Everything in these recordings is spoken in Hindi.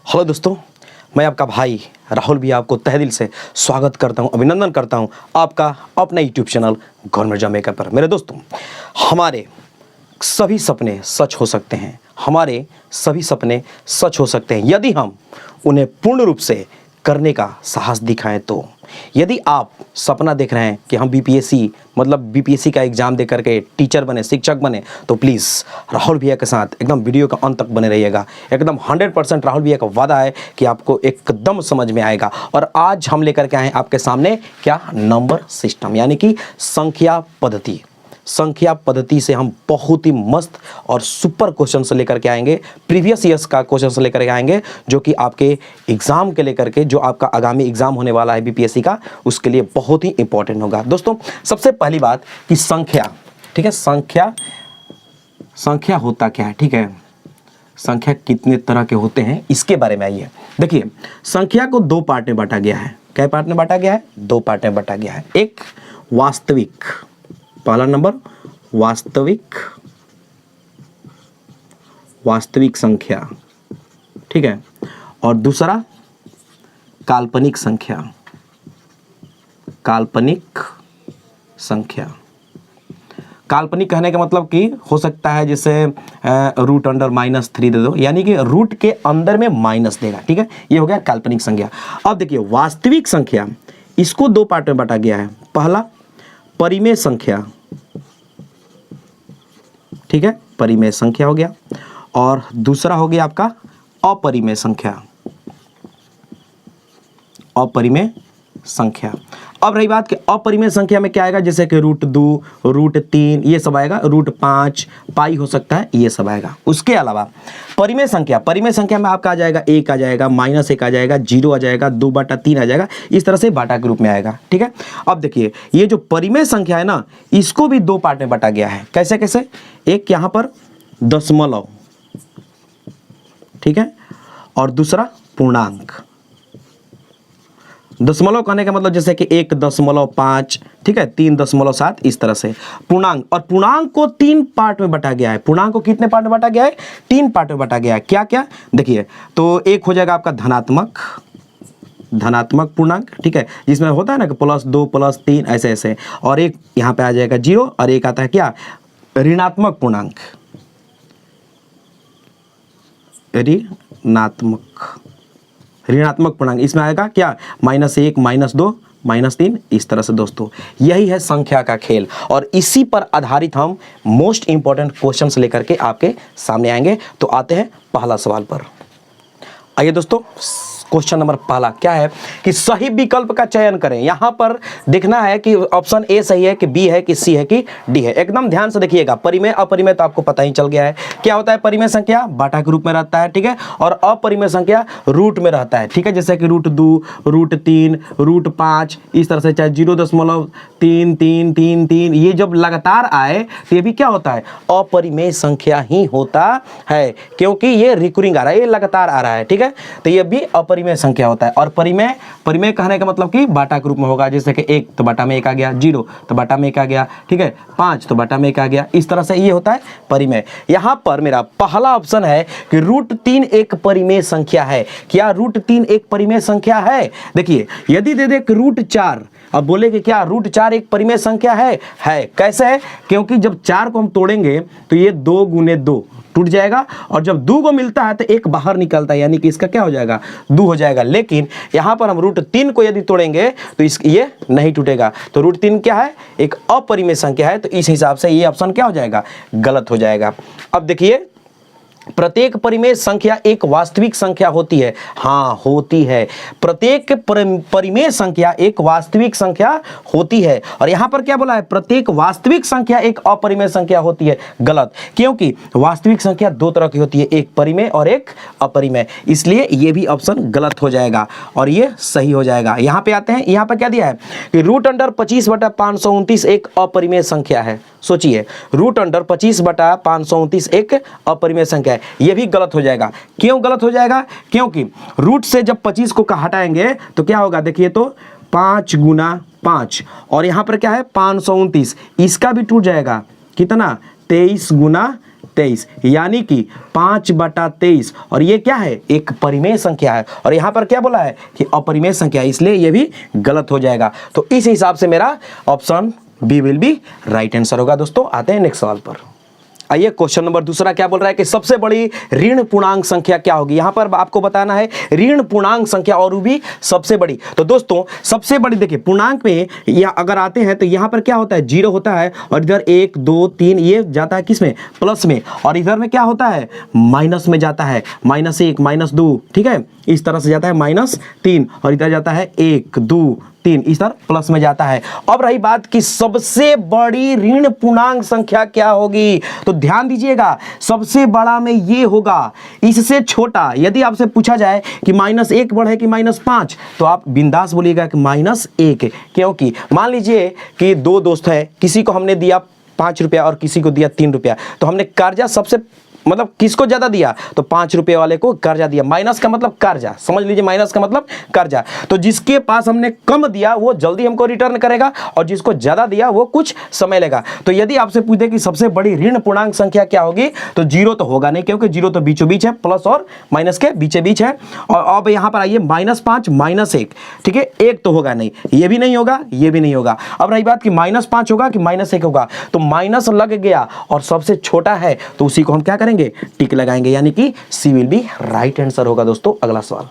हेलो दोस्तों, मैं आपका भाई राहुल भी आपको तहे दिल से स्वागत करता हूं, अभिनंदन करता हूं आपका अपना YouTube channel government job maker पर। मेरे दोस्तों, हमारे सभी सपने सच हो सकते हैं, हमारे सभी सपने सच हो सकते हैं यदि हम उन्हें पूर्ण रूप से करने का साहस दिखाएं। तो यदि आप सपना देख रहे हैं कि हम बीपीएससी का एग्ज़ाम दे करके टीचर बने, शिक्षक बने, तो प्लीज़ राहुल भैया के साथ एकदम वीडियो का अंत तक बने रहिएगा। एकदम 100% राहुल भैया का वादा है कि आपको एकदम समझ में आएगा। और आज हम लेकर के आए हैं आपके सामने क्या, नंबर सिस्टम, यानी कि संख्या पद्धति से हम बहुत ही मस्त और सुपर क्वेश्चन से लेकर के आएंगे। प्रीवियस ईयर्स का क्वेश्चन से लेकर के आएंगे जो कि आपके एग्जाम के लेकर के, जो आपका आगामी एग्जाम होने वाला है बीपीएससी का, उसके लिए बहुत ही इंपॉर्टेंट होगा। दोस्तों, सबसे पहली बात कि संख्या, ठीक है, संख्या होता क्या है, ठीक है, संख्या कितने तरह के होते हैं इसके बारे में आइए। देखिए, संख्या को दो पार्ट में बांटा गया है। क्या पार्ट में बांटा गया है? दो पार्ट में बांटा गया है। एक वास्तविक, पहला नंबर वास्तविक संख्या, ठीक है, और दूसरा काल्पनिक संख्या। काल्पनिक कहने का मतलब कि हो सकता है जैसे रूट अंडर -3 दे दो, यानी कि रूट के अंदर में माइनस देगा, ठीक है, ये हो गया काल्पनिक संख्या। अब देखिए, वास्तविक संख्या, इसको दो पार्ट में बांटा गया है। पहला परिमेय संख्या, ठीक है, परिमेय संख्या हो गया, और दूसरा हो गया आपका अपरिमेय संख्या। अब रही बात कि अपरिमेय संख्या में क्या आएगा, जैसे कि √2, √3, ये सब आएगा, √5, पाई हो सकता है, ये सब आएगा। उसके अलावा परिमेय संख्या में आपका आ जाएगा 1 आ जाएगा, -1 आ जाएगा, 0 आ जाएगा, 2/3 आ जाएगा, इस तरह से बाटा के रूप में आएगा, ठीक है। अब देखिए, ये जो परिमेय संख्या है ना, इसको भी दो पार्ट में बांटा गया है। कैसे कैसे? एक यहाँ पर दशमलव, ठीक है, और दूसरा पूर्णांक। दशमलव कहने का मतलब जैसे कि 1.5, ठीक है, 3.7, इस तरह से पूर्णांक। और पूर्णांक को 3 पार्ट में बांटा गया है। पूर्णांक को कितने पार्ट में बांटा गया है? 3 पार्ट में बांटा गया है। क्या क्या? देखिए, तो एक हो जाएगा आपका धनात्मक पूर्णांक, ठीक है, जिसमें होता है ना कि +2 +3 ऐसे ऐसे, और एक यहाँ पे आ जाएगा 0, और एक आता है क्या, ऋणात्मक पूर्णांक, ऋणात्मक पूर्णांक। इसमें आएगा क्या, -1 -2 -3, इस तरह से। दोस्तों, यही है संख्या का खेल, और इसी पर आधारित हम मोस्ट इंपॉर्टेंट क्वेश्चंस लेकर के आपके सामने आएंगे। तो आते हैं पहला सवाल पर। आइए दोस्तों, क्वेश्चन नंबर पहला क्या है कि सही विकल्प का चयन करें। यहां पर देखना है कि ऑप्शन ए सही है कि बी है कि सी है कि डी है। एकदम ध्यान से देखिएगा। परिमेय अपरिमेय तो आपको पता ही चल गया है। क्या होता है? परिमेय संख्या बाटा के रूप में रहता है, ठीक है, और अपरिमेय संख्या रूट में रहता है, ठीक है, जैसे कि √2, √3, √5, इस तरह से, चाहे 0.33333, ये जब लगातार आए तो ये भी क्या होता है? अपरिमेय संख्या ही होता है, क्योंकि ये रिकरिंग आ रहा है, ये लगातार आ रहा है, ठीक है, तो ये भी अपरिमेय संख्या होता है। और परिमेय कहने का मतलब कि बाटा के रूप में होगा, जैसे कि 1 तो बाटा में 1 आ गया, 0 तो बाटा में 1 आ गया, ठीक है, 5 तो बाटा में 1 आ गया, इस तरह से ये होता है परिमेय। यहां पर मेरा पहला ऑप्शन है कि √3 एक परिमेय संख्या है। क्या √3 एक परिमेय संख्या है? देखिए, यदि दे दे √4, अब बोले कि क्या √4 एक परिमेय संख्या है? कैसे है? क्योंकि जब 4 को हम तोड़ेंगे तो ये 2 × 2 टूट जाएगा, और जब 2 को मिलता है तो 1 बाहर निकलता है, यानी कि इसका क्या हो जाएगा? 2 हो जाएगा। लेकिन यहां पर हम √3 को यदि तोड़ेंगे तो ये नहीं टूटेगा। तो √3 क्या है? एक अपरिमेय संख्या है। तो इस हिसाब से ये ऑप्शन क्या हो जाएगा? गलत हो जाएगा। अब देखिए, प्रत्येक परिमेय संख्या एक वास्तविक संख्या होती है। हाँ, होती है। प्रत्येक परिमेय संख्या एक वास्तविक संख्या होती है। और यहां पर क्या बोला है? प्रत्येक वास्तविक संख्या एक अपरिमेय संख्या होती है। गलत, क्योंकि वास्तविक संख्या दो तरह की होती है, एक परिमेय और एक अपरिमेय, इसलिए ये भी ऑप्शन गलत हो जाएगा और ये सही हो जाएगा। यहां पे आते हैं, यहां पर क्या दिया है कि √25/529 एक अपरिमेय संख्या है। सोचिए, √25/529 एक अपरिमेय संख्या है, ये भी गलत हो जाएगा। क्यों गलत हो जाएगा? क्योंकि रूट से जब 25 को हटाएंगे तो क्या होगा? देखिए, तो 5 × 5, और यहां पर क्या है? 529, इसका भी टूट जाएगा। कितना? 23 × 23, यानी कि 5/23, और ये क्या है, एक परिमेय संख्या है, और यहाँ पर क्या बोला है कि अपरिमेय संख्या, इसलिए ये भी गलत हो जाएगा। तो इस हिसाब से मेरा option B will be right answer होगा। दोस्तों आते हैं नेक्स्ट सवाल पर। आइए क्वेश्चन नंबर दूसरा क्या बोल रहा है कि सबसे बड़ी ऋण पूर्णांक संख्या क्या होगी। यहां पर आपको बताना है ऋण पूर्णांक संख्या और वो भी सबसे बड़ी। तो दोस्तों सबसे बड़ी देखिए पूर्णांक में या अगर आते हैं तो यहां पर क्या होता है, 0 होता है, और इधर 1 2 3 ये जाता है किसमें, प्लस में, और इधर में क्या होता है, माइनस में जाता है, -1 -2, ठीक है, इस तरह से जाता है -3, और इधर जाता है 1 2 3, इस तरह प्लस में जाता है। अब रही बात कि सबसे बड़ी ऋण पूर्णांक संख्या क्या होगी, तो ध्यान दीजिएगा सबसे बड़ा में ये होगा, इससे छोटा यदि आपसे पूछा जाए कि -1 बढ़े कि -5, तो आप बिंदास बोलिएगा कि -1, क्योंकि मान लीजिए कि दो दोस्त हैं, किसी को हमने दिया 5 रुपया और किसी को दिया 3 रुपया, तो हमने कर्जा सबसे मतलब किसको ज्यादा दिया, तो 5 रुपये वाले को कर्जा दिया। माइनस का मतलब कर्जा, समझ लीजिए माइनस का मतलब कर्जा। तो जिसके पास हमने कम दिया वो जल्दी हमको रिटर्न करेगा, और जिसको ज्यादा दिया वो कुछ समय लेगा। तो यदि आपसे पूछे कि सबसे बड़ी ऋण पूर्णांक संख्या क्या होगी, तो 0 तो होगा नहीं, क्योंकि 0 तो बीचों बीच है, प्लस और माइनस के बीचे बीच है। और अब यहां पर आइए -5 -1, ठीक है, 1 तो होगा नहीं, ये भी नहीं होगा, ये भी नहीं होगा। अब रही बात कि -5 होगा कि -1 होगा, तो माइनस लग गया और सबसे छोटा है तो उसी को हम क्या करेंगे, टिक लगाएंगे, यानी कि सी विल बी राइट आंसर होगा। दोस्तों अगला सवाल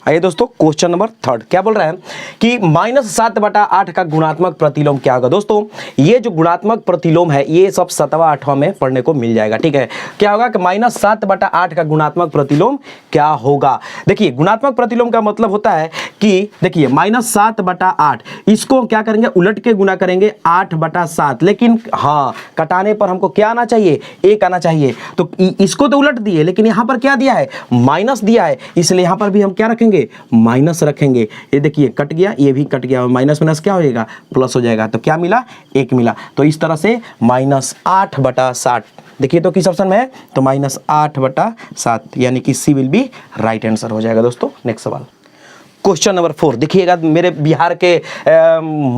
आइए दोस्तों क्वेश्चन नंबर 3 क्या बोल रहा है कि -7/8 का गुणात्मक प्रतिलोम क्या होगा। दोस्तों ये जो गुणात्मक प्रतिलोम है ये सब 7वां 8वां में पढ़ने को मिल जाएगा, ठीक है। क्या होगा कि -7/8 का गुणात्मक प्रतिलोम क्या होगा। देखिए गुणात्मक प्रतिलोम का मतलब होता है कि देखिए -7/8 इसको क्या करेंगे, उलट के गुना करेंगे 8/7, लेकिन हाँ कटाने पर हमको क्या आना चाहिए, 1 आना चाहिए। तो इसको तो उलट दिए, लेकिन यहां पर क्या दिया है, माइनस दिया है, इसलिए यहां पर भी हम क्या रखेंगे, माइनस रखेंगे। ये देखिए कट गया, ये भी कट गया, माइनस माइनस क्या हो जाएगा, प्लस हो जाएगा। तो क्या मिला, 1 मिला। तो इस तरह से -8/7 देखिए तो किस ऑप्शन में है, तो -8/7, यानी कि सी विल बी राइट आंसर हो जाएगा। दोस्तों नेक्स्ट सवाल क्वेश्चन नंबर 4 देखिएगा, मेरे बिहार के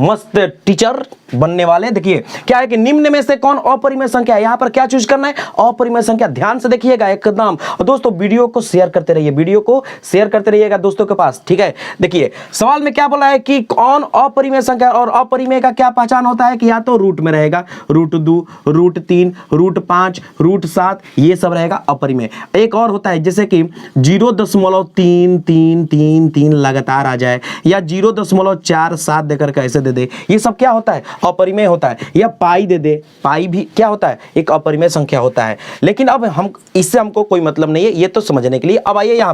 मस्त टीचर बनने वाले। देखिए क्या है कि निम्न में से कौन अपरिमेय संख्या है, यहां पर क्या चूज करना है, अपरिमेय संख्या। ध्यान से देखिएगा एकदम, और दोस्तों वीडियो को शेयर करते रहिए, वीडियो को शेयर करते रहिएगा दोस्तों के पास, ठीक है। देखिए सवाल में क्या बोला है कि कौन अपरिमेय संख्या, और अपरिमेय का क्या पहचान होता है कि या तो रूट में रहेगा, √2 √3 √5 √7, ये सब रहेगा अपरिमेय। एक और होता है जैसे कि 0.333 लगातार आ जाए, या 0.47 देकर कैसे दे दे, ये सब क्या होता है, अपरिमेय होता है। या पाई दे दे, पाई भी क्या होता है, एक अपरिमेय संख्या होता है। लेकिन अब हम इससे हमको कोई मतलब नहीं है, ये तो समझने के लिए। अब आइए यहां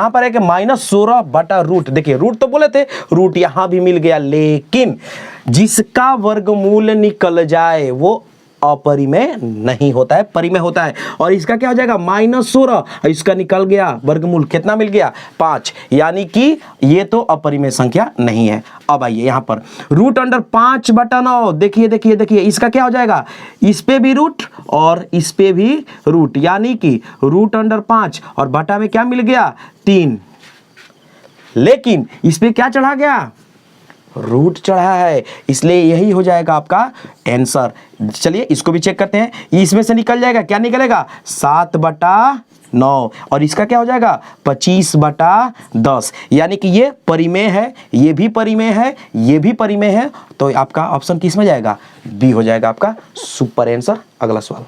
पर है कि -16/√। देखिए रूट तो बोले थे, रूट यहां भी मिल गया, लेकिन जिसका वर्गमूल निकल जाए वो अपरिमेय नहीं होता है, परिमेय होता है। और इसका क्या हो जाएगा, -16, इसका निकल गया वर्गमूल, कितना मिल गया, 5, यानी कि ये तो अपरिमेय संख्या नहीं है। अब आइए यहां पर √5/9, देखिए देखिए देखिए इसका क्या हो जाएगा, इस पे भी रूट और इस पे भी रूट, यानी कि √5 और बटा में क्या मिल गया, 3, लेकिन इस पे क्या चढ़ा गया, रूट चढ़ा है, इसलिए यही हो जाएगा आपका आंसर। चलिए इसको भी चेक करते हैं, इसमें से निकल जाएगा, क्या निकलेगा, 7/9, और इसका क्या हो जाएगा, 25/10, यानी कि ये परिमेय है, ये भी परिमेय है, ये भी परिमेय है। तो आपका ऑप्शन किस में जाएगा, बी हो जाएगा आपका सुपर आंसर। अगला सवाल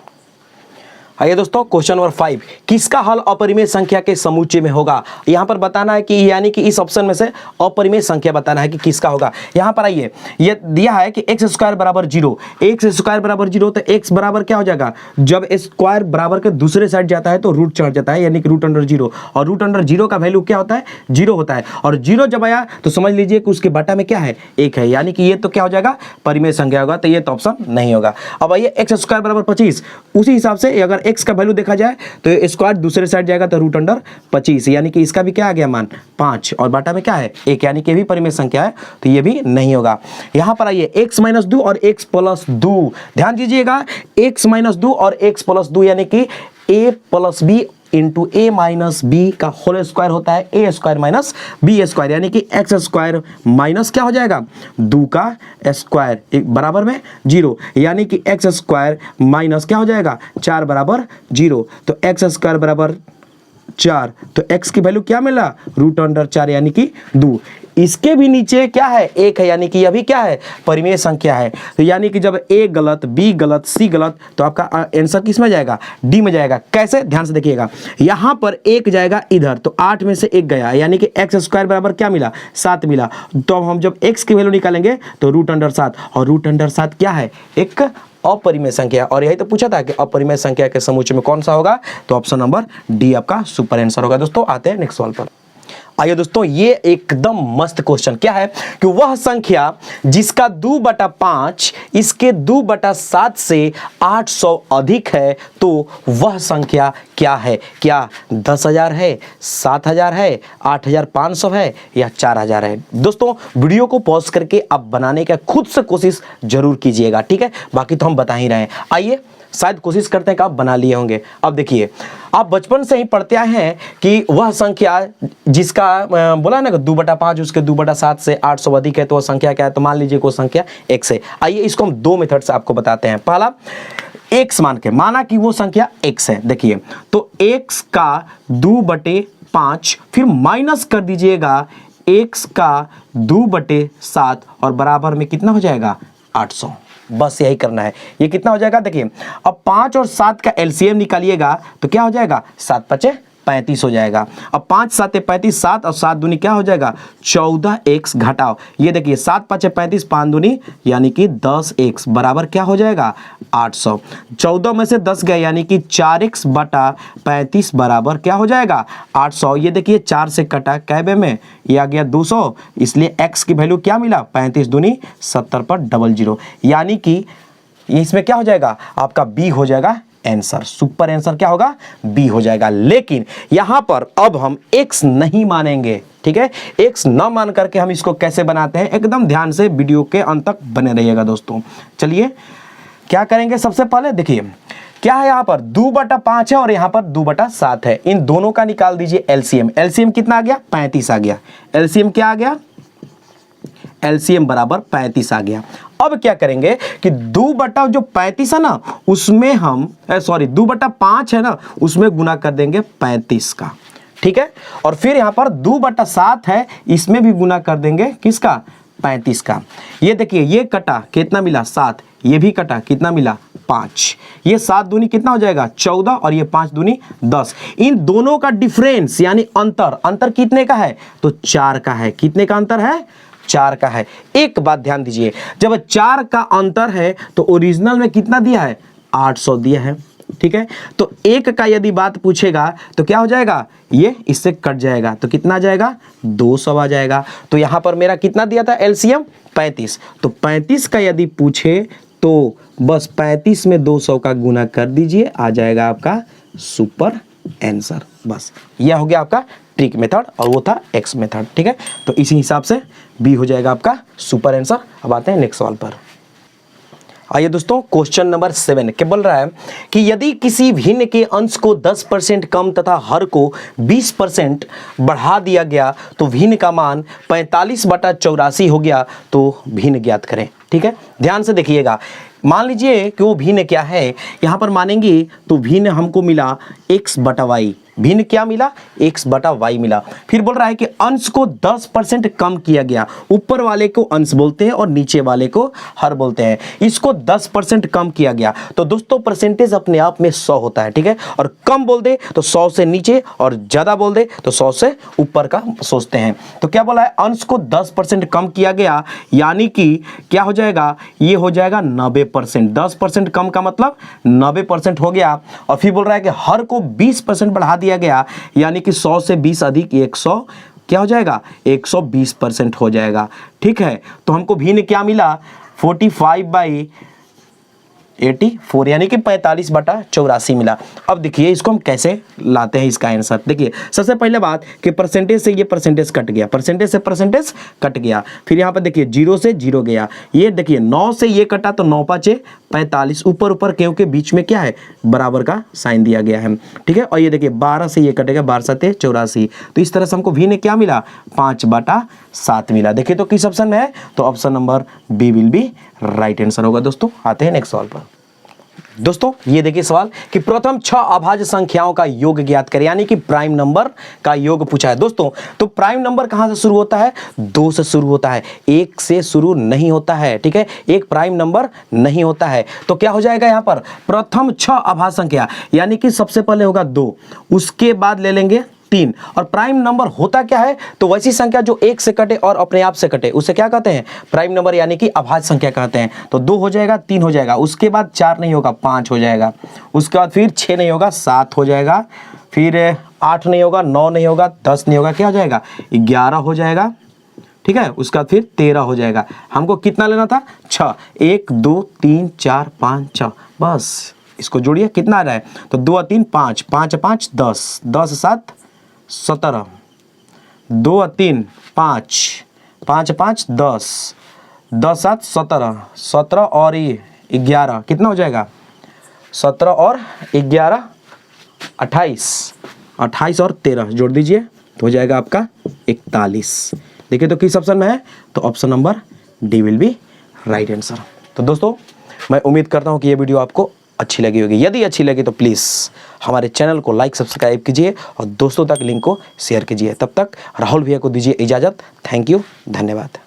आइए दोस्तों क्वेश्चन नंबर 5, किसका हल अपरिमेय संख्या के समूचे में होगा। यहां पर बताना है कि यानी कि इस ऑप्शन में से अपरिमेय संख्या बताना है कि किसका होगा। यहां पर आइए ये दिया है कि x² = 0, x² = 0, तो x बराबर क्या हो जाएगा, जब स्क्वायर बराबर के दूसरे साइड जाता है तो रूट चढ़ जाता है, यानी कि √0, और √0 का वैल्यू क्या होता है, 0 होता है, और 0 जब आया तो समझ लीजिए कि उसके बटा में क्या है, 1 है, यानी कि ये तो क्या हो जाएगा, परिमेय संख्या होगा, तो ये तो ऑप्शन नहीं होगा। अब आइए x² = 25, उसी हिसाब से अगर x का वैल्यू देखा जाए तो स्क्वायर दूसरे साइड जाएगा तो √25, यानी कि इसका भी क्या आ गया मान, 5, और बाटा में क्या है, 1, यानी कि भी परिमेय संख्या है, तो ये भी नहीं होगा। यहां पर आइए x - 2 और x + 2, ध्यान दीजिएगा x - 2 और x + 2, यानी कि a + b into a minus b का होल स्क्वायर होता है a square minus b square, यानी कि एक्स स्क्वायर माइनस क्या हो जाएगा 2 का स्क्वायर एक बराबर में 0, यानी कि एक्स स्क्वायर माइनस क्या हो जाएगा 4 बराबर 0। तो एक्स स्क्वायर बराबर 4, तो x की वैल्यू क्या मिला √4 यानी कि 2। इसके भी नीचे क्या है 1 है, यानी कि यह भी क्या है परिमेय संख्या है। तो यानी कि जब a गलत, b गलत, c गलत, तो आपका आंसर किस में जाएगा डी में जाएगा। कैसे, ध्यान से देखिएगा, यहाँ पर 1 जाएगा इधर, तो 8 में से 1 गया, यानी कि एक्स स्क्वायर बराबर क्या मिला 7 मिला। तो हम जब x की वैल्यू निकालेंगे तो √7, और √7 क्या है एक अपरिमेय संख्या, और यही तो पूछा था कि अपरिमेय संख्या के समूह में कौन सा होगा, तो ऑप्शन नंबर डी आपका सुपर आंसर होगा। दोस्तों आते हैं नेक्स्ट सवाल पर। आइए दोस्तों, ये एकदम मस्त क्वेश्चन क्या है कि वह संख्या जिसका 2/5 इसके 2/7 से 800 अधिक है, तो वह संख्या क्या है। क्या 10,000 है, 7,000 है, 8,500 है या 4,000 है। दोस्तों वीडियो को पॉज करके आप बनाने का खुद से कोशिश जरूर कीजिएगा, ठीक है, बाकी तो हम बता ही रहे हैं। आइए शायद कोशिश करते हैं कि आप बना लिए होंगे। अब देखिए, आप बचपन से ही पढ़ते आए हैं कि वह संख्या जिसका बोला ना कि 2/5 उसके 2/7 से 800 अधिक है, तो वह संख्या क्या है। तो मान लीजिए कोई संख्या x है। आइए इसको हम 2 मेथड से आपको बताते हैं। पहला x मान के, माना कि वो संख्या x है। देखिए, तो x का 2/5 फिर माइनस कर दीजिएगा x का 2/7 और बराबर में कितना हो जाएगा 800। बस यही करना है। ये कितना हो जाएगा, देखिए अब 5 और 7 का एलसीएम निकालिएगा तो क्या हो जाएगा 7×5 = 35 हो जाएगा। अब 5 × 7 = 35, 7 और 7 दूनी क्या हो जाएगा 14x घटाओ, ये देखिए 7×5 = 35, 5 दूनी यानी कि 10x बराबर क्या हो जाएगा 800। 14 में से 10 गए यानी कि 4x/35 बराबर क्या हो जाएगा 800। ये देखिए 4 से कटा कैबे में, ये आ गया 200, इसलिए x की वैल्यू क्या मिला 35 दूनी 70 पर 00, यानी कि इसमें क्या हो जाएगा आपका b हो जाएगा आंसर। सुपर आंसर क्या होगा बी हो जाएगा। लेकिन यहां पर अब हम x नहीं मानेंगे, ठीक है, x न मान करके हम इसको कैसे बनाते हैं, एकदम ध्यान से वीडियो के अंत तक बने रहिएगा दोस्तों। चलिए क्या करेंगे, सबसे पहले देखिए क्या है, यहां पर 2/5 है और यहां पर 2/7 है। इन दोनों का निकाल दीजिए एलसीएम। एलसीएम कितना आ गया 35 आ गया। एलसीएम क्या आ गया, एलसीएम बराबर 35 आ गया। अब क्या करेंगे कि 2/35 है ना, उसमें हम 2/5 है ना, उसमें गुना कर देंगे 35 का, ठीक है। और फिर यहां पर 2/7 है, इसमें भी गुना कर देंगे किसका 35 का। ये देखिए ये कटा कितना मिला 7, ये भी कटा कितना मिला 5, ये 7 दूनी कितना हो जाएगा 14 और ये 5 दूनी 10। इन दोनों का डिफरेंस यानी अंतर कितने का है, तो 4 का है। कितने का अंतर है 4 का है। एक बात ध्यान दीजिए, जब 4 का अंतर है तो ओरिजिनल में कितना दिया है 800 दिया है, ठीक है। तो 1 का यदि बात पूछेगा तो क्या हो जाएगा, ये इससे कट जाएगा तो कितना आ जाएगा 200 आ जाएगा। तो यहां पर मेरा कितना दिया था एलसीएम 35, तो 35 का यदि पूछे तो बस 35 में 200 का गुना कर दीजिए, आ जाएगा आपका सुपर आंसर। बस यह हो गया आपका ट्रिक मेथड और वो था एक्स मेथड, ठीक है। तो इसी हिसाब से बी हो जाएगा आपका सुपर आंसर। अब आते हैं नेक्स्ट सवाल पर। आइए दोस्तों, क्वेश्चन नंबर 7 क्या बोल रहा है कि यदि किसी भिन्न के अंश को 10% कम तथा हर को 20% बढ़ा दिया गया तो भिन्न का मान 45/84 हो गया, तो भिन्न ज्ञात करें, ठीक है। ध्यान से देखिएगा, मान लीजिए कि वो भिन्न क्या है, यहां पर मानेंगे तो भिन्न हमको मिला x/y। भिन्न क्या मिला x/y मिला। फिर बोल रहा है कि अंश को 10% कम किया गया, ऊपर वाले को अंश बोलते हैं और नीचे वाले को हर बोलते हैं। इसको 10% कम किया गया, तो दोस्तों परसेंटेज अपने आप में 100 होता है, ठीक है। और कम बोल दे तो 100 से नीचे और ज्यादा बोल दे तो 100 से ऊपर का सोचते हैं। तो क्या बोला है, अंश को 10% कम किया गया, यानी कि क्या हो जाएगा, ये हो जाएगा 90%। 10% कम का मतलब 90% हो गया। और फिर बोल रहा है कि हर को 20% बढ़ा दिया गया, यानी कि 100 से 20 अधिक 100 क्या हो जाएगा 120% हो जाएगा, ठीक है। तो हमको भिन्न क्या मिला 45/84 84 यानी कि 45/84 मिला। अब देखिए इसको हम कैसे लाते हैं इसका आंसर। देखिए सबसे पहले बात कि परसेंटेज से ये परसेंटेज कट गया, परसेंटेज से परसेंटेज कट गया, फिर यहाँ पर देखिए 0 से 0 गया, ये देखिए 9 से ये कटा तो 9 5 45, ऊपर ऊपर क्योंकि बीच में क्या है बराबर का साइन दिया गया है, ठीक है। और ये देखिए 12 से ये कटेगा, 12 7 84, तो इस तरह से हमको v ने क्या मिला 5/7 मिला। देखिए तो किस ऑप्शन में है, तो option number B will be right answer होगा। दोस्तों आते हैं नेक्स्ट सवाल पर। दोस्तों ये देखिए सवाल कि प्रथम 6 अभाज्य संख्याओं का योग ज्ञात करें, यानी कि प्राइम नंबर का योग पूछा है। दोस्तों तो प्राइम नंबर कहां से शुरू होता है, 2 से शुरू होता है, 1 से शुरू नहीं होता है, ठीक है, एक प्राइम नंबर नहीं होता है। तो क्या हो जाएगा यहां पर प्रथम 6 अभाज्य संख्या, यानी कि सबसे पहले होगा 2, उसके बाद ले लेंगे 3, और प्राइम नंबर होता क्या है, तो वैसी संख्या जो 1 से कटे और अपने आप से कटे उसे क्या कहते हैं प्राइम नंबर, यानी कि अभाज्य संख्या कहते हैं। तो 2 हो जाएगा, 3 हो जाएगा, उसके बाद 4 नहीं होगा 5 हो जाएगा, उसके बाद फिर 6 नहीं होगा 7 हो जाएगा, फिर 8 नहीं होगा 9 नहीं होगा 10 नहीं होगा, क्या हो जाएगा 11 हो जाएगा, ठीक है, उसका फिर 13 हो जाएगा। हमको कितना लेना था 6, 1 2 3 4 5 6, बस इसको जोड़िए कितना आ रहा है, तो 2 3 5 5 5 10 10 7 17, 2 3 5 5 5 10 10 7 17 17 और ये 11 कितना हो जाएगा 17 और 11 28 28 और 13 जोड़ दीजिए तो हो जाएगा आपका 41। देखिए तो किस ऑप्शन में है, तो option number D will be right answer. तो दोस्तों मैं उम्मीद करता हूँ कि ये वीडियो आपको अच्छी लगी होगी। यदि अच्छी लगी तो प्लीज़ हमारे चैनल को लाइक सब्सक्राइब कीजिए और दोस्तों तक लिंक को शेयर कीजिए। तब तक राहुल भैया को दीजिए इजाज़त। थैंक यू, धन्यवाद।